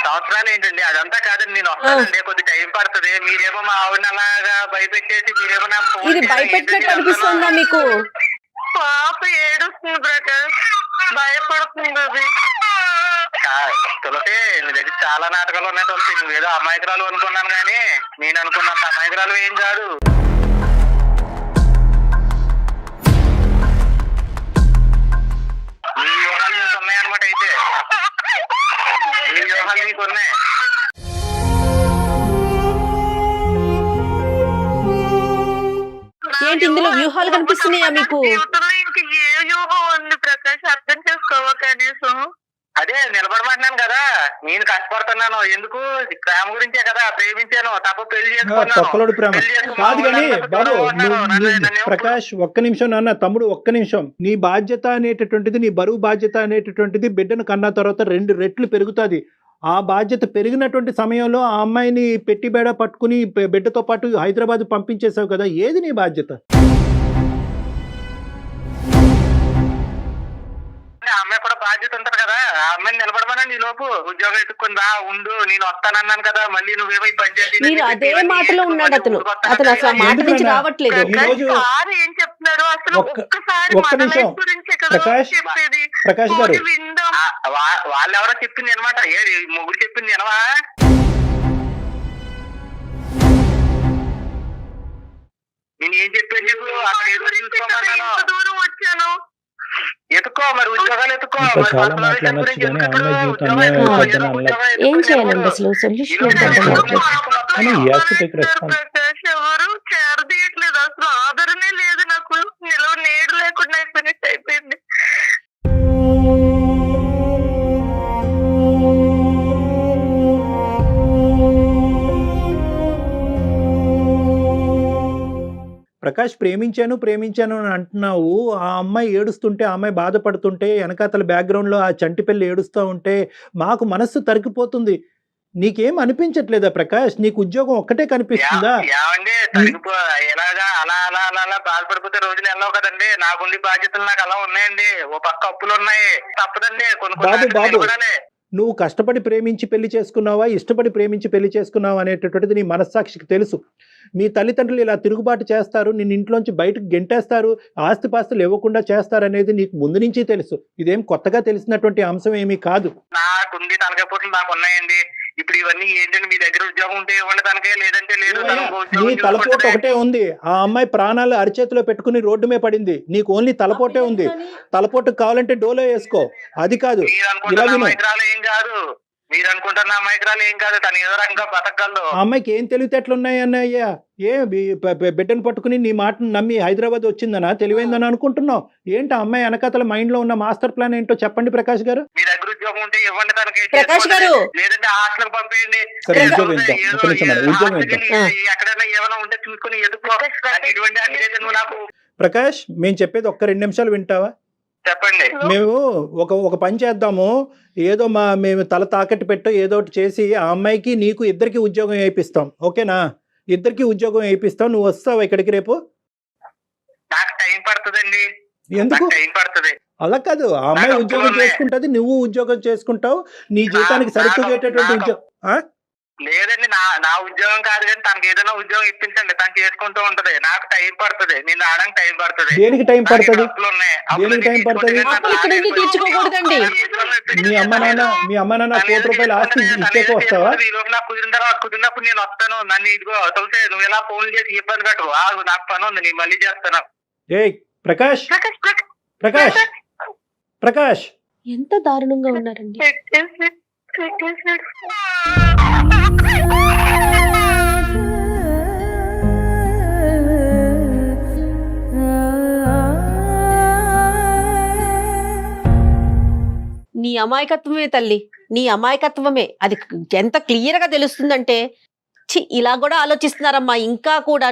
సంవత్సరాలు ఏంటండి, అదంతా కాదండి, నేను వస్తానండి, కొద్ది టైం పడుతుంది. మీరేమో మా ఆవిడని అలాగా భయపెట్టేసి మీరేమో నా ఇది భయపెట్టినట్టు అనిపిస్తుందా మీకు? పాప ఏడుస్తుంది ప్రకాష్, భయపడుతుంది అది. తులసి నీ దగ్గర చాలా నాటకాలు ఉన్నాయి తులసి. నువ్వేదో అమాయకురాలు అనుకున్నాను కానీ నేను అనుకున్నంత అమాయకురాలు ఏం కాదు. నీ వ్యూహాలు నీకు ఉన్నాయన్నమాట. అయితే నీ వ్యూహాలు నీకు ఉన్నాయి. ఏంటి ఇందులో వ్యూహాలు కనిపిస్తున్నాయా మీకు? జీవితంలో ఇంక ఏ వ్యూహం ఉంది ప్రకాష్, అర్థం చేసుకోవా కనీసం? అదే నిలబడమంటున్నాను కదా, నేను కష్టపడుతున్నాను. ఎందుకు? ప్రేమ గురించే కదా, ప్రేమించాను, తప్ప పెళ్లి తొక్కలోడు ప్రేమ కాదు. కానీ బాబు ప్రకాష్ ఒక్క నిమిషం, నాన్న తమ్ముడు ఒక్క నిమిషం. నీ బాధ్యత అనేటటువంటిది, నీ బరువు బాధ్యత అనేటటువంటిది బిడ్డను కన్నా తర్వాత 2 రెట్లు పెరుగుతుంది. ఆ బాధ్యత పెరిగినటువంటి సమయంలో ఆ అమ్మాయిని పెట్టి బేడ పట్టుకుని బిడ్డతో పాటు హైదరాబాద్ పంపించేసావు కదా, ఏది నీ బాధ్యత? ఆ అమ్మాయి కూడా బాధ్యత ఉంటది కదా, ఆ అమ్మాయిని నిలబడమనండి. ఈ లోపు ఉద్యోగం ఎత్తుకుందా ఉండు, నేను వస్తానన్నాను కదా, మళ్ళీ నువ్వేమో పంచాయతీ మీరు అదే మాటలో ఉన్నాడు అతను అసలు ఆ మాట నుంచి రావట్లేదు. సార్ ఏం చెప్తున్నారు అసలు? ఒక్కసారి ఒక్క మన నిమిషం లైఫ్ గురించే కదా ప్రకాష్, చెప్పేది. ప్రకాష్ గారు పోనీ విందాం. వాళ్ళెవరో చెప్పింది అనమాట. మొగుడు చెప్పింది అనవా? నేను ఏం చెప్పాను చెప్పు. అక్కడ ఏదో చూసుకోమన్నాను, ఎంత దూరం వచ్చాను. ఎత్తుకో మరి, ఉద్యోగాలు ఎత్తుకో. చాలా మాట్లాడచ్చు కానీ ఆ అమ్మాయి జీవితాన్ని ఏం చేయాలండి అసలు? సొల్యూషన్ ప్రకాష్ ఎవరు చేరదీయట్లేదు, అసలు ఆదరణే లేదు నాకు. నిలవ నేడు లేకుండా అయిపోయినట్టు అయిపోయింది. ప్రకాష్ ప్రేమించాను అని అంటున్నావు. ఆ అమ్మాయి ఏడుస్తుంటే, ఆ అమ్మాయి బాధపడుతుంటే, వెనకాతల బ్యాక్గ్రౌండ్లో ఆ చంటి పిల్ల ఏడుస్తూ ఉంటే మాకు మనస్సు తరిగిపోతుంది. నీకేం అనిపించట్లేదా ప్రకాష్? నీకు ఉద్యోగం ఒక్కటే కనిపిస్తుందా? ఎలాగా అలా అలా అలా అలా బాధపడిపోతే రోజులు వెళ్ళవు కదండి. నాకుండి బాధ్యతలు నాకు అలా ఉన్నాయండి. ఓ పక్క అప్పులు ఉన్నాయి, తప్పదండి. బాబు నువ్వు కష్టపడి ప్రేమించి పెళ్లి చేసుకున్నావా, ఇష్టపడి ప్రేమించి పెళ్లి చేసుకున్నావా అనేటటువంటిది నీ మనస్సాక్షికి తెలుసు. మీ తల్లిదండ్రులు ఇలా తిరుగుబాటు చేస్తారు, నిన్ను ఇంట్లోంచి బయటకు గెంటేస్తారు, ఆస్తిపాస్తులు ఇవ్వకుండా చేస్తారనేది నీకు ముందు నుంచి తెలుసు. ఇదేం కొత్తగా తెలిసినటువంటి అంశం ఏమీ కాదు. నాకుండి తలకాయ పోట్లు నాకు ఉన్నాయండి. ఇప్పుడు ఇవన్నీ ఏంటంటే మీ దగ్గర ఉద్యోగం ఉంటే ఇవ్వండి తనకే, లేదంటే లేదు. నీ తలపోటు ఒకటే ఉంది. ఆ అమ్మాయి ప్రాణాలు అరిచేతిలో పెట్టుకుని రోడ్డు మీద పడింది. నీకు ఓన్లీ తలపోటే ఉంది. తలపోటు కావాలంటే డోలో వేసుకో. అది కాదు, ఇలా విను. ఏం కాదు, మీరు అనుకుంటున్న అమాయకురాలు ఏం కాదు, తను ఏదో రకంగా బతకగలదు. ఆ అమ్మాయికి ఏం తెలివితేటలు ఉన్నాయన్నయ్యా? బిడ్డను పట్టుకుని నీ మాటను నమ్మి హైదరాబాద్ వచ్చిందనా, తెలివైందని అనుకుంటున్నావు? ఏంటి ఆ అమ్మాయి వెనకాతల మైండ్ లో ఉన్న మాస్టర్ ప్లాన్ ఏంటో చెప్పండి ప్రకాష్ గారు. మీ దగ్గర ఉద్యోగం ఉంటే ఇవ్వండి తనకి, ప్రకాష్ గారు. లేదంటే హాస్టల్ పంపేయండి. సరే, ఉద్యోగం ఇద్దాం. ఒక్క నిమిషం మేడం, ఉద్యోగం ఇద్దాం. ఎక్కడైనా ఏమైనా ఉంటే చూసుకుని ఎదుకో. ఇటువంటి అన్ని లేదు నువ్వు నాకు. ప్రకాష్, మేము చెప్పేది ఒక్క 2 నిమిషాలు వింటావా? చెప్పండి. మేము ఒక పని చేద్దాము. ఏదో మేము తల తాకట్టు పెట్టో ఏదో ఒకటి చేసి ఆ అమ్మాయికి నీకు ఇద్దరికి ఉద్యోగం వేయిస్తాం. ఓకేనా? ఇద్దరికి ఉద్యోగం వేయిస్తాం. నువ్వు వస్తావా ఇక్కడికి రేపు? నాకు టైం పడుతుందండి. ఎందుకు? టైం పడుతుంది. అలా కాదు, ఆ అమ్మాయి నాకు ఉద్యోగం అప్పులు చేసుకుంటది, నువ్వు ఉద్యోగం చేసుకుంటావు. నీ జీతానికి సరితూగేటటువంటి ఉద్యోగం. లేదండి, నా ఉద్యోగం కాదు కానీ తనకి ఏదైనా ఉద్యోగం ఇప్పించండి, తను చేసుకుంటూ ఉంటది. నాకు టైం పడుతుంది, నేను రావడానికి టైం పడుతుంది. దేనికి టైం పడుతుంది? దేనికి టైం పడుతుంది? అప్పులు ఇక్కడ నుండి తీర్చుకోకూడదండి. మీ అమ్మ నాన్న 1 కోటి రూపాయల ఆస్తి ఇచ్చేకి వస్తావా? ఈ రోజు నాకు కుదిరినప్పుడు నేను వస్తాను. నన్ను ఇదిగో తులసి, నువ్వు ఎలా ఫోన్ చేసి ఇబ్బంది పెట్టు. నాకు పని ఉంది, నేను మళ్ళీ చేస్తాను. ఏయ్ ప్రకాష్, ప్రకాష్, ప్రకాష్, ఎంత దారుణంగా ఉన్నారండి. నీ అమాయకత్వమే తల్లి, నీ అమాయకత్వమే. అది ఎంత క్లియర్ గా తెలుస్తుందంటే, ఇలా కూడా ఆలోచిస్తున్నారమ్మా. ఇంకా కూడా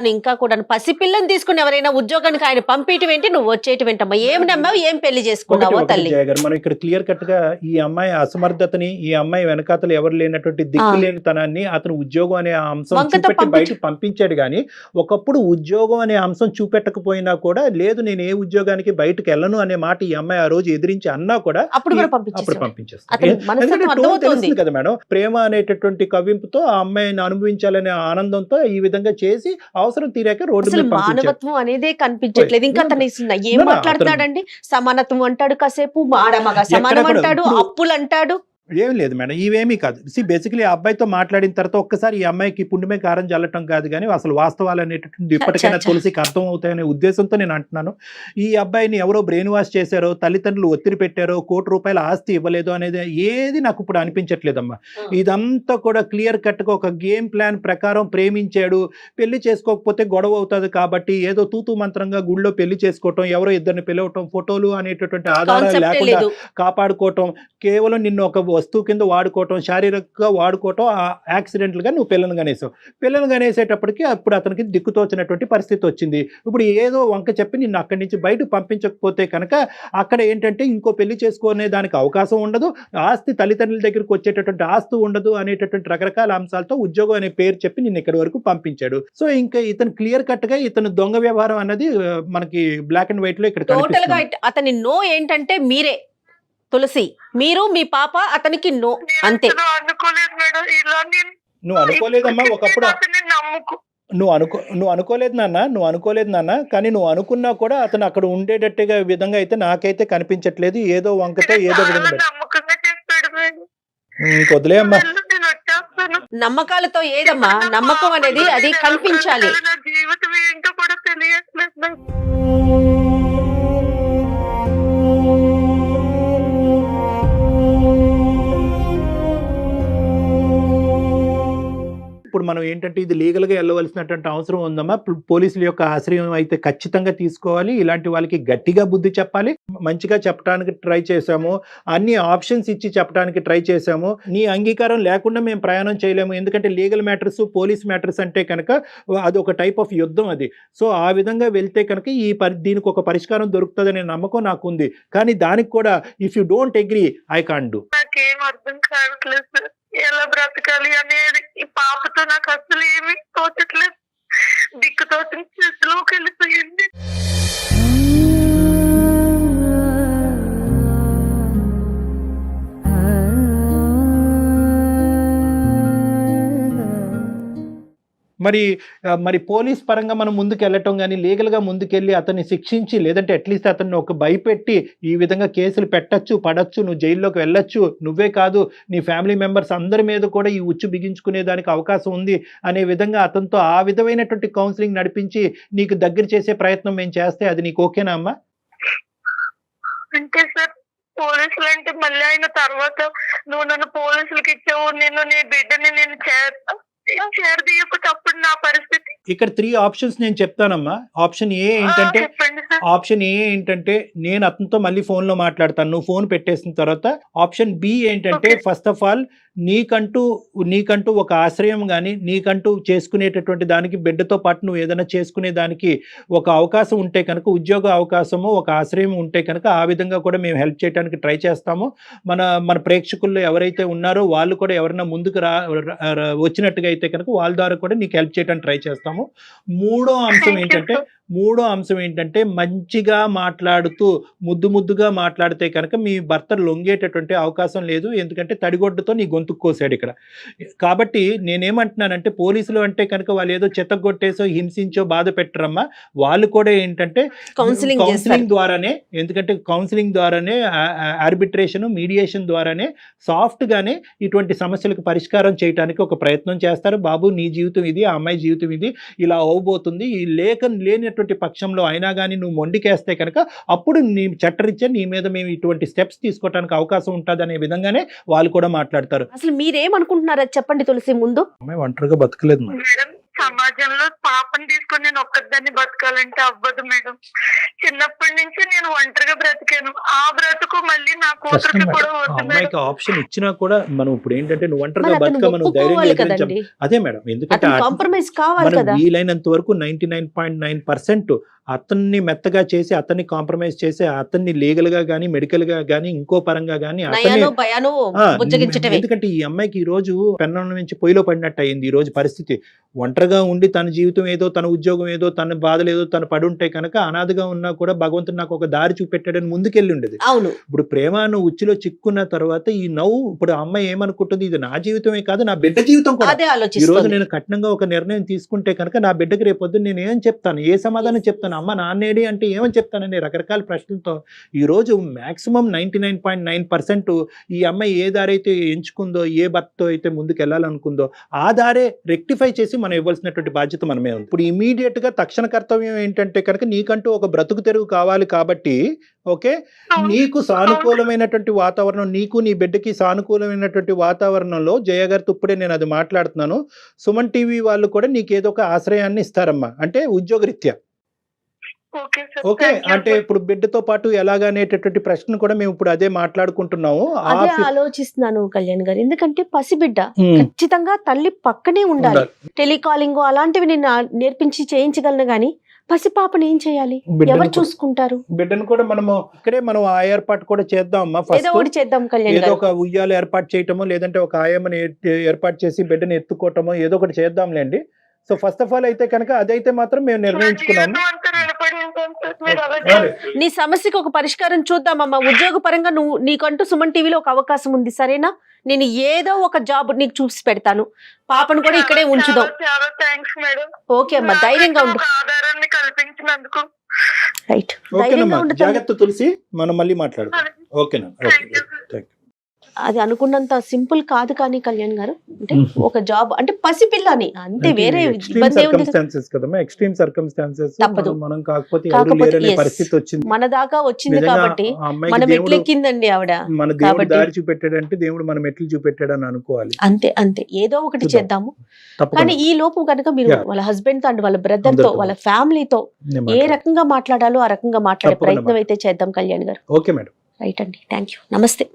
పసిపిల్లని తీసుకుని ఎవరైనా ఉద్యోగానికి ఆయన పంపేయటం ఏంటి, నువ్వు వచ్చేయటం ఏంటమ్మా? ఏం నమ్మావు, ఏం పెళ్లి చేసుకున్నావో తల్లి. మనం ఇక్కడ క్లియర్ కట్ గా ఈ అమ్మాయి అసమర్థతని, ఈ అమ్మాయి వెనకాతలు ఎవరు లేనటువంటి దిక్కు లేనితనాన్ని అతను ఉద్యోగం అనే అంశం చూపెట్టి బయటకు పంపించాడు. గానీ ఒకప్పుడు ఉద్యోగం అనే అంశం చూపెట్టకపోయినా కూడా, లేదు నేను ఏ ఉద్యోగానికి బయటకు వెళ్ళను అనే మాట ఈ అమ్మాయి ఆ రోజు ఎదిరించి అన్నా కూడా అప్పుడు పంపించేస్తుంది కదా మేడం. ప్రేమ అనేటటువంటి కవింపుతో ఆ అమ్మాయిని అనుభవించాలనే ఆనందంతో ఈ విధంగా చేసి అవసరం తీరాక రోడ్డు మీద మానవత్వం అనేదే కనిపించట్లేదు. ఇంకా తన ఏం మాట్లాడుతున్నాడండి? సమానత్వం అంటాడు, కాసేపు ఆడమగ సమానం అంటాడు, అప్పులు అంటాడు. ఏం లేదు మేడం, ఇవేమీ కాదు. బేసికలీ ఆ అబ్బాయితో మాట్లాడిన తర్వాత ఒక్కసారి ఈ అమ్మాయికి పుండుమే కారం చల్లటం కాదు కానీ అసలు వాస్తవాలు అనేటటువంటి ఇప్పటికైనా తులసికి అర్థం అవుతాయనే ఉద్దేశంతో నేను అంటున్నాను. ఈ అబ్బాయిని ఎవరో బ్రెయిన్ వాష్ చేశారో, తల్లిదండ్రులు ఒత్తిడి పెట్టారో, 1 కోటి రూపాయల ఆస్తి ఇవ్వలేదు అనేది ఏది నాకు ఇప్పుడు అనిపించట్లేదమ్మా. ఇదంతా కూడా క్లియర్ కట్గా ఒక గేమ్ ప్లాన్ ప్రకారం ప్రేమించాడు. పెళ్లి చేసుకోకపోతే గొడవ అవుతుంది కాబట్టి ఏదో తూతూ మంత్రంగా గుళ్ళో పెళ్లి చేసుకోవటం, ఎవరో ఇద్దరిని పిలవటం, ఫోటోలు అనేటటువంటి ఆధారాలు లేకుండా కాపాడుకోవటం, కేవలం నిన్ను ఒక వస్తువు కింద వాడుకోవటం, శారీరకంగా వాడుకోవటం, యాక్సిడెంటల్ గా నువ్వు పిల్లలు కనేసేటప్పటికి అప్పుడు అతనికి దిక్కుతోచినటువంటి పరిస్థితి వచ్చింది. ఇప్పుడు ఏదో వంక చెప్పి నిన్ను అక్కడి నుంచి బయటకు పంపించకపోతే కనుక అక్కడ ఏంటంటే ఇంకో పెళ్లి చేసుకునే దానికి అవకాశం ఉండదు, ఆస్తి తల్లిదండ్రుల దగ్గరకు వచ్చేటటువంటి ఆస్తి ఉండదు అనేటటువంటి రకరకాల అంశాలతో ఉద్యోగం అనే పేరు చెప్పి నిన్ను ఇక్కడి వరకు పంపించాడు. సో ఇంకా ఇతను క్లియర్ కట్ గా ఇతను దొంగ వ్యవహారం అన్నది మనకి బ్లాక్ అండ్ వైట్ లో ఇక్కడ టోటల్ గా అతని నో ఏంటంటే మీరే తులసి, మీరు మీ పాప, అతనికి నో అంతే. నువ్వు అనుకోలేదమ్మా ఒకప్పుడు, నువ్వు అనుకోలేదు నాన్న. కానీ నువ్వు అనుకున్నా కూడా అతను అక్కడ ఉండేటట్టుగా విధంగా అయితే నాకైతే కనిపించట్లేదు. ఏదో వంకతో ఏదో విధంగా వదిలే అమ్మా. నమ్మకాలతో ఏదమ్మా నమ్మకం అనేది, అది కనిపించాలి. జీవితం ఏంటో కూడా తెలియట్లేదు. ఇప్పుడు మనం ఏంటంటే ఇది లీగల్గా వెళ్ళవలసినటువంటి అవసరం ఉందమ్మా. పోలీసుల యొక్క ఆశ్రయం అయితే ఖచ్చితంగా తీసుకోవాలి. ఇలాంటి వాళ్ళకి గట్టిగా బుద్ధి చెప్పాలి. మంచిగా చెప్పడానికి ట్రై చేశాము, అన్ని ఆప్షన్స్ ఇచ్చి చెప్పడానికి ట్రై చేశాము. నీ అంగీకారం లేకుండా మేము ప్రయాణం చేయలేము. ఎందుకంటే లీగల్ మ్యాటర్స్, పోలీస్ మ్యాటర్స్ అంటే కనుక అది ఒక టైప్ ఆఫ్ యుద్ధం అది. సో ఆ విధంగా వెళ్తే కనుక దీనికి ఒక పరిష్కారం దొరుకుతుందనే నమ్మకం నాకు ఉంది. కానీ దానికి కూడా if you don't agree I can't do. నాకేం అర్థం కావట్లేదు సార్, ఎలా బ్రతకాలి అనేది. ఈ పాపతో నాకు అసలు ఏమీ తోచట్లేదు. దిక్కుతోచిన స్థితిలోకి వెళ్ళిపోయింది. మరి పోలీస్ పరంగా మనం ముందుకు వెళ్ళటం కానీ, లీగల్గా ముందుకెళ్ళి అతన్ని శిక్షించి, లేదంటే అట్లీస్ట్ అతన్ని ఒక భయపెట్టి ఈ విధంగా కేసులు పెట్టచ్చు, పడచ్చు, నువ్వు జైల్లోకి వెళ్ళొచ్చు, నువ్వే కాదు నీ ఫ్యామిలీ మెంబర్స్ అందరి మీద కూడా ఈ ఉచ్చు బిగించుకునే దానికి అవకాశం ఉంది అనే విధంగా అతనితో ఆ విధమైనటువంటి కౌన్సిలింగ్ నడిపించి నీకు దగ్గర చేసే ప్రయత్నం మేము చేస్తే అది నీకు ఓకేనా అమ్మా? అంటే సార్ పోలీసులు అంటే మళ్ళీ ఆయన తర్వాత నువ్వు నన్ను పోలీసులకి ఇచ్చావు, నేను నీ బిడ్డని నేను చేరదీయకపోతే అప్పుడు నా పరిస్థితి. ఇక్కడ 3 ఆప్షన్స్ నేను చెప్తానమ్మా. ఆప్షన్ ఏ ఏంటంటే చెప్పండి సార్. ఆప్షన్ ఏ ఏంటంటే నేను అతనితో మళ్ళీ ఫోన్ లో మాట్లాడతాను, నువ్వు ఫోన్ పెట్టేసిన తర్వాత. ఆప్షన్ బి ఏంటంటే Okay. ఫస్ట్ ఆఫ్ ఆల్ నీకంటూ ఒక ఆశ్రయం కానీ నీకంటూ చేసుకునేటటువంటి దానికి బిడ్డతో పాటు నువ్వు ఏదైనా చేసుకునే దానికి ఒక అవకాశం ఉంటే కనుక, ఉద్యోగ అవకాశము ఒక ఆశ్రయం ఉంటే కనుక ఆ విధంగా కూడా మేము హెల్ప్ చేయడానికి ట్రై చేస్తాము. మన ప్రేక్షకుల్లో ఎవరైతే ఉన్నారో వాళ్ళు కూడా ఎవరైనా ముందుకు వచ్చినట్టుగా అయితే కనుక వాళ్ళ ద్వారా కూడా నీకు హెల్ప్ చేయడానికి ట్రై చేస్తాము. మూడో అంశం ఏంటంటే మంచిగా మాట్లాడుతూ ముద్దుగా మాట్లాడితే కనుక మీ భర్త లొంగేటటువంటి అవకాశం లేదు, ఎందుకంటే తడిగొడ్డతో నీ గొంతు కోసాడు ఇక్కడ. కాబట్టి నేనేమంటున్నానంటే పోలీసులు అంటే కనుక వాళ్ళు ఏదో చెత్తగొట్టేసో హింసించో బాధ పెట్టరమ్మా. వాళ్ళు కూడా ఏంటంటే కౌన్సిలింగ్ ద్వారానే, ఎందుకంటే కౌన్సిలింగ్ ద్వారానే, ఆర్బిట్రేషన్ మీడియేషన్ ద్వారానే సాఫ్ట్ గానే ఇటువంటి సమస్యలకు పరిష్కారం చేయడానికి ఒక ప్రయత్నం చేస్తారు. బాబు నీ జీవితం ఇది, ఆ అమ్మాయి జీవితం ఇది, ఇలా అవబోతుంది, ఈ లేనటువంటి పక్షంలో అయినా కానీ నువ్వు మొండికేస్తే కనుక అప్పుడు నీ చట్టరీత్యా నీ మీద మేము ఇటువంటి స్టెప్స్ తీసుకోవడానికి అవకాశం ఉంటుంది అనే విధంగానే వాళ్ళు కూడా మాట్లాడతారు. అసలు మీరేమనుకుంటున్నారో చెప్పండి తులసి ముందు. అమ్మాయి ఒంటరిగా బతకలేదు మేడం, సమాజంలో పాపని తీసుకొని నేను ఒక్కదాన్ని బతకాలంటే అవ్వదు మేడం. చిన్నప్పటి నుంచి నేను ఒంటరిగా బ్రతికాను. ఆ బ్రతుకు మళ్ళీ నా కూతురికి కూడా వద్దు మేడం. అమ్మాయికి ఆప్షన్ ఇచ్చినా కూడా మనం ఇప్పుడు ఏంటంటే నువ్వు ఒంటరిగా మరి అతను బతకమని ఒప్పుకోవాలి ధైర్యం కదండి. అదే మేడం, ఎందుకంటే అతను కాంప్రమైజ్ కావాలి మనం కదా. వీలైనంత వరకు 99.9% అతన్ని మెత్తగా చేసి, అతన్ని కాంప్రమైజ్ చేసి, అతన్ని లీగల్ గా గానీ మెడికల్ గా గానీ ఇంకో పరంగా గానీ నయాను భయాను బుజ్జగించటమే. ఎందుకంటే ఈ అమ్మాయికి ఈ రోజు పెన్నం నుంచి పొయ్యిలో పడినట్టు అయింది ఈ రోజు పరిస్థితి. ఒంటరిగా ఉండి తన జీవితం ఏదో, తన ఉద్యోగం ఏదో, తన బాధలు ఏదో తను పడుంటే కనుక అనాథగా ఉన్నా కూడా భగవంతుడు నాకు ఒక దారి చూపెట్టాడని ముందుకెళ్ళి ఉండేది. అవును. ఇప్పుడు ప్రేమను ఉచ్చులో చిక్కున్న తర్వాత ఈ నవ్వు, ఇప్పుడు ఆ అమ్మాయి ఏమనుకుంటుంది, ఇది నా జీవితమే కాదు నా బిడ్డ జీవితం కూడా. అదే ఈ రోజు ఆలోచిస్తుంది. నేను కఠినంగా ఒక నిర్ణయం తీసుకుంటే కనుక నా బిడ్డకి రేపొద్దు నేను ఏం చెప్తాను, ఏ సమాధానం చెప్తాను, అమ్మ నాన్నేడి అంటే ఏమని చెప్తానని రకరకాల ప్రశ్నలతో ఈ రోజు మాక్సిమం 99.9% ఈ అమ్మాయి ఏ దారి అయితే ఎంచుకుందో, ఏ భర్తతో అయితే ముందుకు వెళ్ళాలనుకుందో ఆ దారే రెక్టిఫై చేసి మనం ఇవ్వాల్సినటువంటి బాధ్యత మనమే ఉంది. ఇప్పుడు ఇమీడియట్ గా తక్షణ కర్తవ్యం ఏంటంటే కనుక నీకంటూ ఒక బ్రతుకు తెరువు కావాలి కాబట్టి, ఓకే, నీకు సానుకూలమైనటువంటి వాతావరణం, నీకు నీ బిడ్డకి సానుకూలమైనటువంటి వాతావరణంలో జయ గారితో ఇప్పుడే నేను అది మాట్లాడుతున్నాను. సుమన్ టీవీ వాళ్ళు కూడా నీకు ఏదో ఒక ఆశ్రయాన్ని ఇస్తారమ్మా, అంటే ఉద్యోగరీత్యా. ఓకే సార్, ఓకే, థాంక్యూ అంటే సార్. ఇప్పుడు బిడ్డతో పాటు ఎలాగనేటటువంటి ప్రశ్న కూడా మేము ఇప్పుడు అదే మాట్లాడుకుంటున్నాము. అదే ఆలోచిస్తున్నాను కళ్యాణ్ గారు. ఎందుకంటే పసిబిడ్డ ఖచ్చితంగా తల్లి పక్కనే ఉండాలి. టెలికాలింగ్ అలాంటివి నేను నేర్పించి చేయించగలను గానీ పసిపాపని ఏం చేయాలి, ఎవరు చూసుకుంటారు? బిడ్డను కూడా మనము ఇక్కడే మనం ఆ ఏర్పాటు కూడా చేద్దాం అమ్మా. ఏదో ఫస్ట్ ఒకటి చేద్దాం కళ్యాణ్ ఏదో గారు. ఒక ఉయ్యాలు ఏర్పాటు చేయటమో, లేదంటే ఒక ఆయమ్మని ఏర్పాటు చేసి బిడ్డను ఎత్తుకోవటమో ఏదో ఒకటి చేద్దాంలేండి. సో ఫస్ట్ ఆఫ్ ఆల్ అయితే కనుక అదైతే మాత్రం మేము నిర్ణయించుకున్నాము. నా జీవితం అంతా రుణపడి ఉంటాను సార్. మీరు అలా చేస్తే. నీ సమస్యకు ఒక పరిష్కారం చూద్దామమ్మా. ఉద్యోగ పరంగా నీకంటూ సుమన్ టీవీలో ఒక అవకాశం ఉంది, సరేనా? నేను ఏదో ఒక జాబ్ నీకు చూసి పెడతాను. పాపను కూడా ఇక్కడే ఉంచుదాం. చాలా థ్యాంక్స్ మేడం. ఓకే అమ్మా, ధైర్యంగా ఉండు. ఒక ఆధారాన్ని కల్పించినందుకు. రైట్, ఓకేనమ్మా, ధైర్యంగా ఉండు. జాగ్రత్త తులసి, మనం మళ్ళీ మాట్లాడదాం. ఓకేనా? Thank you sir. Thank you. అది అనుకున్నంత సింపుల్ కాదు కానీ కళ్యాణ్ గారు, అంటే ఒక జాబ్ అంటే పసిపిల్లని అంతే, వేరే ఇబ్బంది ఏముంది? ఎక్స్ట్రీమ్ సర్కమ్స్టాన్సెస్ తప్పదు. మనం కాకపోతే ఎవరు లేరనే yes, పరిస్థితి వచ్చింది. మన దాకా వచ్చింది నిజంగా కాబట్టి ఆ అమ్మాయికి మనం దేవుడు ఎట్లెక్కిందండి ఆవిడ. మన దేవుడు కాబట్టి దారి చూపెట్టాడంటే దేవుడు మన మెట్లు చూపెట్టాడని అనుకోవాలి. అంతే అంతే, ఏదో ఒకటి చూద్దాం. చేద్దాము. తప్పకుండా కానీ ఈ లోపు కనుక మీరు Yeah. వాళ్ళ హస్బెండ్ తో అండ్ వాళ్ళ బ్రదర్ తో అందరితో. వాళ్ళ ఫ్యామిలీతో నేను ఏ మాట్లాడతాను. రకంగా మాట్లాడాలో ఆ రకంగా మాట్లాడే తప్పకుండా ప్రయత్నం అయితే చేద్దాం కళ్యాణ్ గారు. Okay madam. రైట్ అండి, థ్యాంక్ యూ, నమస్తే.